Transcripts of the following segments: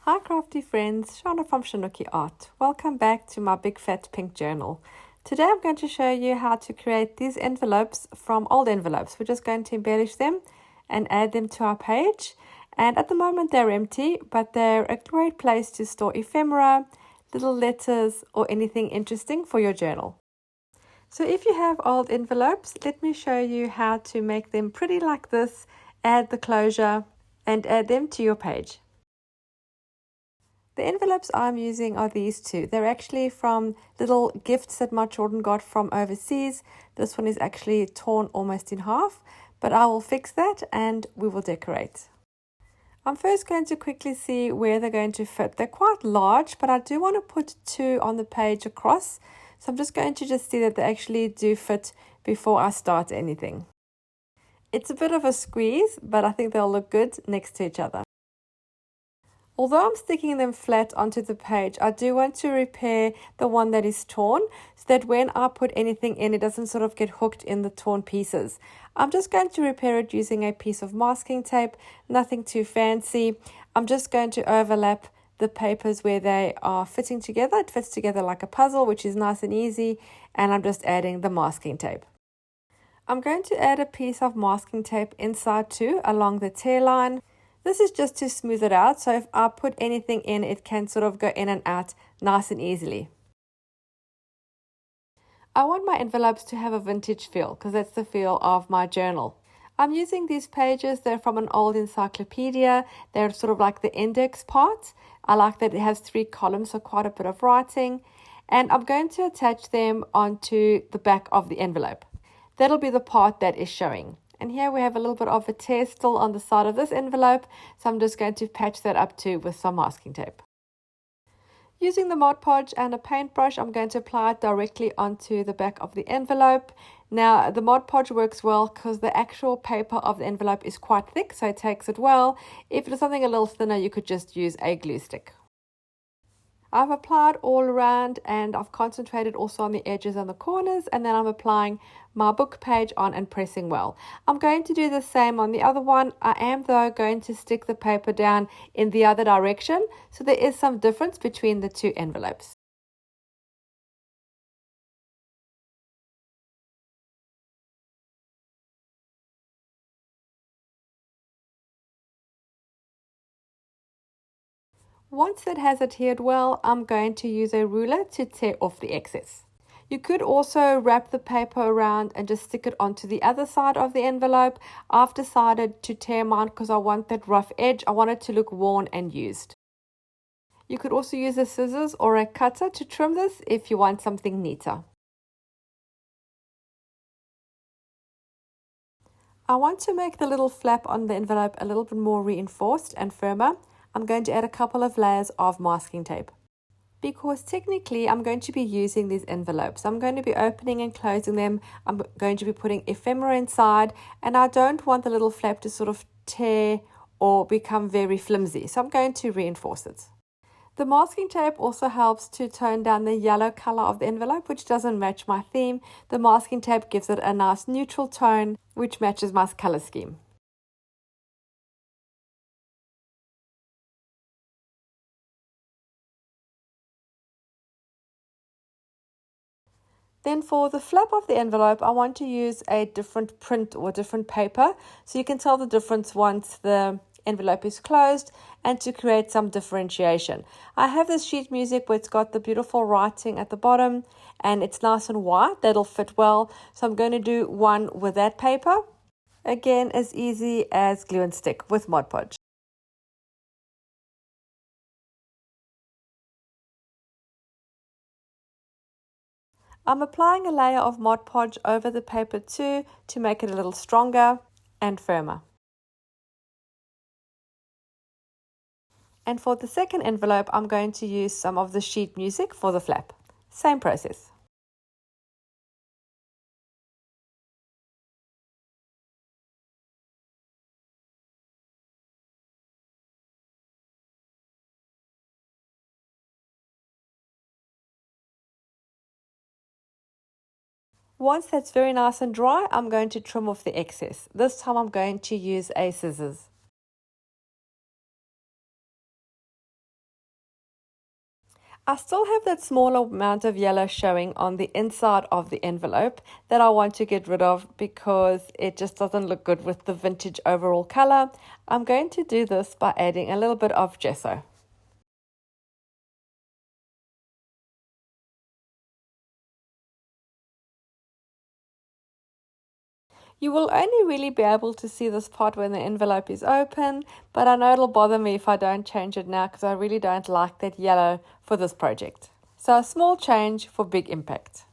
Hi crafty friends, Shana from ShanoukiArt. Welcome back to my big fat pink journal. Today I'm going to show you how to create these envelopes from old envelopes. We're just going to embellish them and add them to our page. And at the moment they're empty, but they're a great place to store ephemera, little letters, or anything interesting for your journal. So if you have old envelopes, let me show you how to make them pretty like this, add the closure, and add them to your page. The envelopes I'm using are these two. They're actually from little gifts that my children got from overseas. This one is actually torn almost in half, but I will fix that and we will decorate. I'm first going to quickly see where they're going to fit. They're quite large, but I do want to put two on the page across. So I'm just going to see that they actually do fit before I start anything. It's a bit of a squeeze, but I think they'll look good next to each other. Although I'm sticking them flat onto the page, I do want to repair the one that is torn so that when I put anything in, it doesn't sort of get hooked in the torn pieces. I'm just going to repair it using a piece of masking tape, nothing too fancy. I'm just going to overlap the papers where they are fitting together. It fits together like a puzzle, which is nice and easy, and I'm just adding the masking tape. I'm going to add a piece of masking tape inside too, along the tear line. This is just to smooth it out, so if I put anything in, it can sort of go in and out nice and easily. I want my envelopes to have a vintage feel, because that's the feel of my journal. I'm using these pages, they're from an old encyclopedia. They're sort of like the index part. I like that it has 3 columns, so quite a bit of writing. And I'm going to attach them onto the back of the envelope. That'll be the part that is showing. And here we have a little bit of a tear still on the side of this envelope, so I'm just going to patch that up too with some masking tape. Using the Mod Podge and a paintbrush, I'm going to apply it directly onto the back of the envelope. Now, the Mod Podge works well because the actual paper of the envelope is quite thick, so it takes it well. If it is something a little thinner, you could just use a glue stick. I've applied all around and I've concentrated also on the edges and the corners, and then I'm applying my book page on and pressing well. I'm going to do the same on the other one. I am though going to stick the paper down in the other direction, so there is some difference between the two envelopes. Once that has adhered well, I'm going to use a ruler to tear off the excess. You could also wrap the paper around and just stick it onto the other side of the envelope. I've decided to tear mine because I want that rough edge. I want it to look worn and used. You could also use a scissors or a cutter to trim this if you want something neater. I want to make the little flap on the envelope a little bit more reinforced and firmer. I'm going to add a couple of layers of masking tape. Because technically I'm going to be using these envelopes. I'm going to be opening and closing them. I'm going to be putting ephemera inside, and I don't want the little flap to sort of tear or become very flimsy. So I'm going to reinforce it. The masking tape also helps to tone down the yellow color of the envelope, which doesn't match my theme. The masking tape gives it a nice neutral tone, which matches my color scheme. Then for the flap of the envelope, I want to use a different print or different paper, so you can tell the difference once the envelope is closed, and to create some differentiation. I have this sheet music where it's got the beautiful writing at the bottom and it's nice and white. That'll fit well. So I'm going to do one with that paper. Again, as easy as glue and stick with Mod Podge. I'm applying a layer of Mod Podge over the paper too to make it a little stronger and firmer. And for the second envelope, I'm going to use some of the sheet music for the flap. Same process. Once that's very nice and dry, I'm going to trim off the excess. This time I'm going to use a scissors. I still have that small amount of yellow showing on the inside of the envelope that I want to get rid of because it just doesn't look good with the vintage overall color. I'm going to do this by adding a little bit of gesso. You will only really be able to see this part when the envelope is open, but I know it'll bother me if I don't change it now because I really don't like that yellow for this project. So a small change for big impact.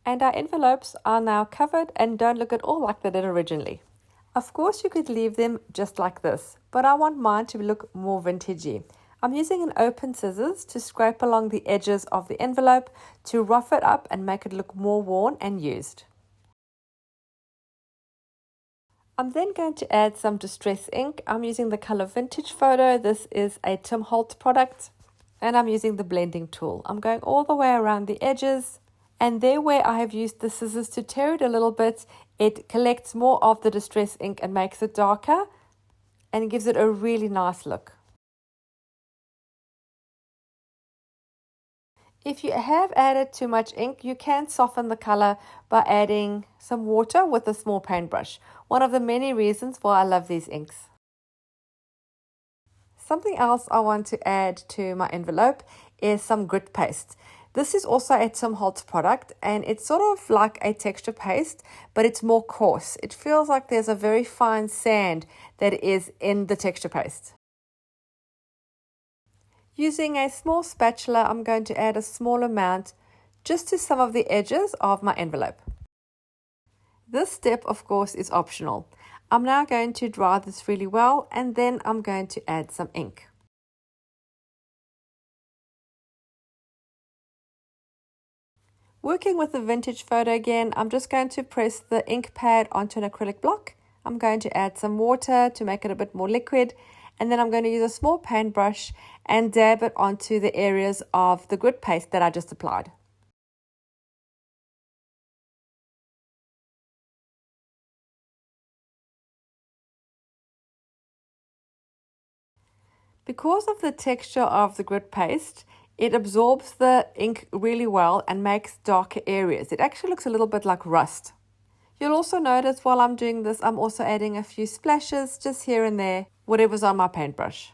And our envelopes are now covered and don't look at all like they did originally. Of course you could leave them just like this, but I want mine to look more vintagey. I'm using an open scissors to scrape along the edges of the envelope to rough it up and make it look more worn and used. I'm then going to add some distress ink. I'm using the color Vintage Photo. This is a Tim Holtz product, and I'm using the blending tool. I'm going all the way around the edges, and there where I have used the scissors to tear it a little bit, it collects more of the distress ink and makes it darker and gives it a really nice look. If you have added too much ink, you can soften the color by adding some water with a small paintbrush. One of the many reasons why I love these inks. Something else I want to add to my envelope is some grit paste. This is also a Tim Holtz product and it's sort of like a texture paste, but it's more coarse. It feels like there's a very fine sand that is in the texture paste. Using a small spatula, I'm going to add a small amount just to some of the edges of my envelope. This step, of course, is optional. I'm now going to dry this really well and then I'm going to add some ink. Working with the Vintage Photo again, I'm just going to press the ink pad onto an acrylic block. I'm going to add some water to make it a bit more liquid. And then I'm going to use a small paintbrush and dab it onto the areas of the grit paste that I just applied. Because of the texture of the grit paste, it absorbs the ink really well and makes darker areas. It actually looks a little bit like rust. You'll also notice while I'm doing this, I'm also adding a few splashes just here and there, whatever's on my paintbrush.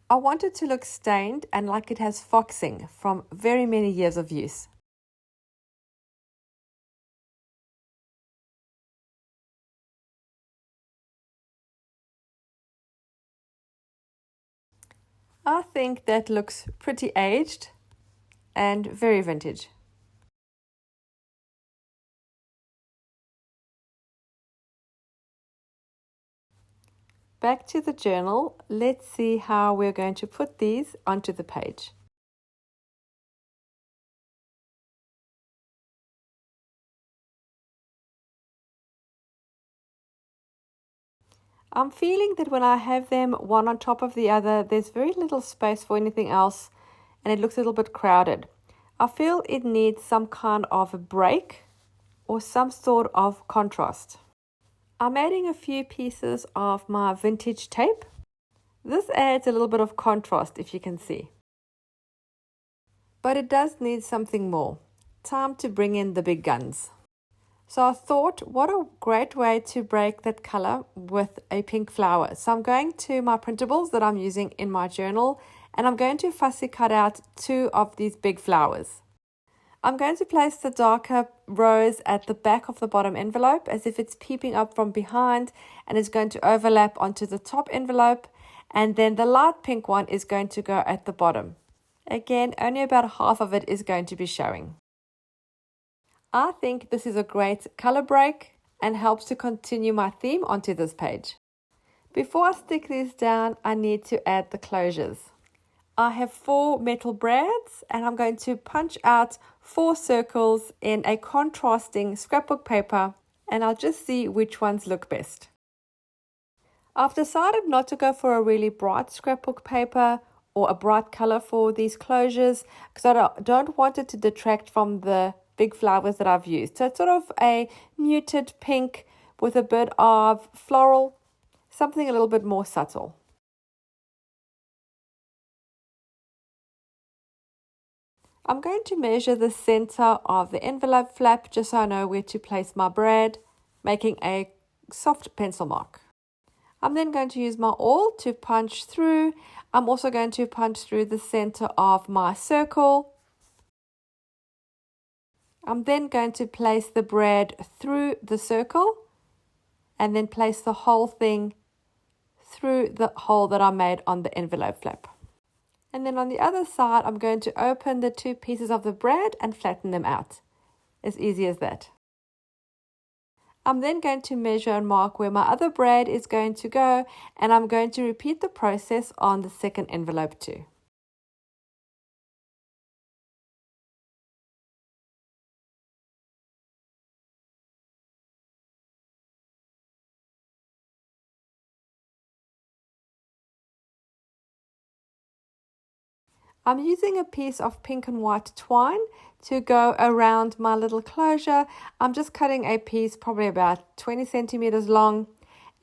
I want it to look stained and like it has foxing from very many years of use. I think that looks pretty aged and very vintage. Back to the journal, let's see how we're going to put these onto the page. I'm feeling that when I have them one on top of the other, there's very little space for anything else and it looks a little bit crowded. I feel it needs some kind of a break or some sort of contrast. I'm adding a few pieces of my vintage tape. This adds a little bit of contrast, if you can see. But it does need something more. Time to bring in the big guns. So I thought, what a great way to break that color with a pink flower. So I'm going to my printables that I'm using in my journal and I'm going to fussy cut out 2 of these big flowers. I'm going to place the darker rose at the back of the bottom envelope as if it's peeping up from behind and it's going to overlap onto the top envelope, and then the light pink one is going to go at the bottom. Again, only about half of it is going to be showing. I think this is a great color break and helps to continue my theme onto this page. Before I stick these down, I need to add the closures. I have 4 metal brads and I'm going to punch out 4 circles in a contrasting scrapbook paper and I'll just see which ones look best. I've decided not to go for a really bright scrapbook paper or a bright color for these closures because I don't want it to detract from the big flowers that I've used. So it's sort of a muted pink with a bit of floral, something a little bit more subtle. I'm going to measure the center of the envelope flap just so I know where to place my brad, making a soft pencil mark. I'm then going to use my awl to punch through. I'm also going to punch through the center of my circle. I'm then going to place the brad through the circle and then place the whole thing through the hole that I made on the envelope flap. And then on the other side, I'm going to open the two pieces of the brad and flatten them out. As easy as that. I'm then going to measure and mark where my other brad is going to go, and I'm going to repeat the process on the second envelope too. I'm using a piece of pink and white twine to go around my little closure. I'm just cutting a piece probably about 20 centimeters long,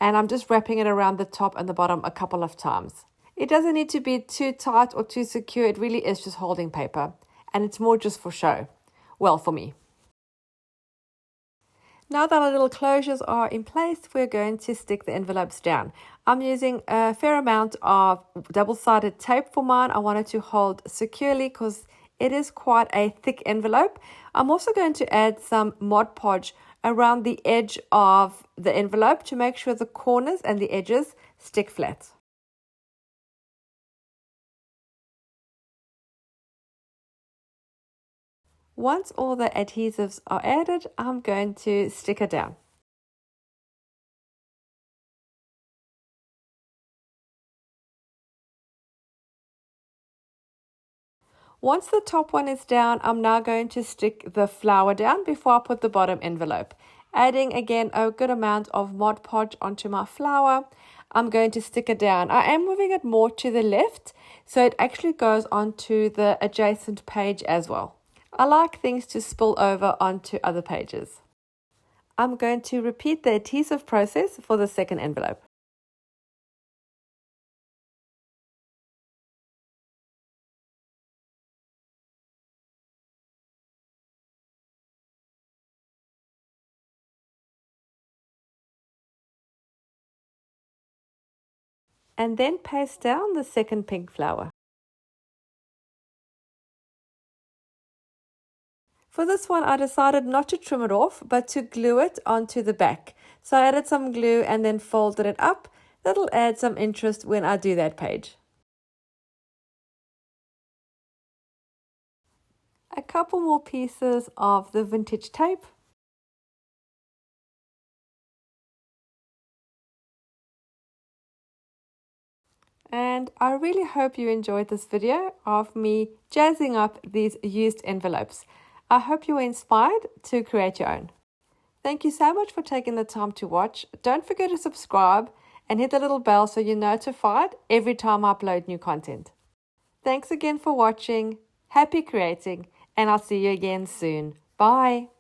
and I'm just wrapping it around the top and the bottom a couple of times. It doesn't need to be too tight or too secure. It really is just holding paper, and it's more just for show. Well, for me. Now that our little closures are in place, we're going to stick the envelopes down. I'm using a fair amount of double-sided tape for mine. I want it to hold securely because it is quite a thick envelope. I'm also going to add some Mod Podge around the edge of the envelope to make sure the corners and the edges stick flat. Once all the adhesives are added, I'm going to stick it down. Once the top one is down, I'm now going to stick the flower down before I put the bottom envelope. Adding again a good amount of Mod Podge onto my flower. I'm going to stick it down. I am moving it more to the left, so it actually goes onto the adjacent page as well. I like things to spill over onto other pages. I'm going to repeat the adhesive process for the second envelope. And then paste down the second pink flower. For this one, I decided not to trim it off, but to glue it onto the back. So I added some glue and then folded it up. That'll add some interest when I do that page. A couple more pieces of the vintage tape. And I really hope you enjoyed this video of me jazzing up these used envelopes. I hope you were inspired to create your own. Thank you so much for taking the time to watch. Don't forget to subscribe and hit the little bell so you're notified every time I upload new content. Thanks again for watching. Happy creating, and I'll see you again soon. Bye.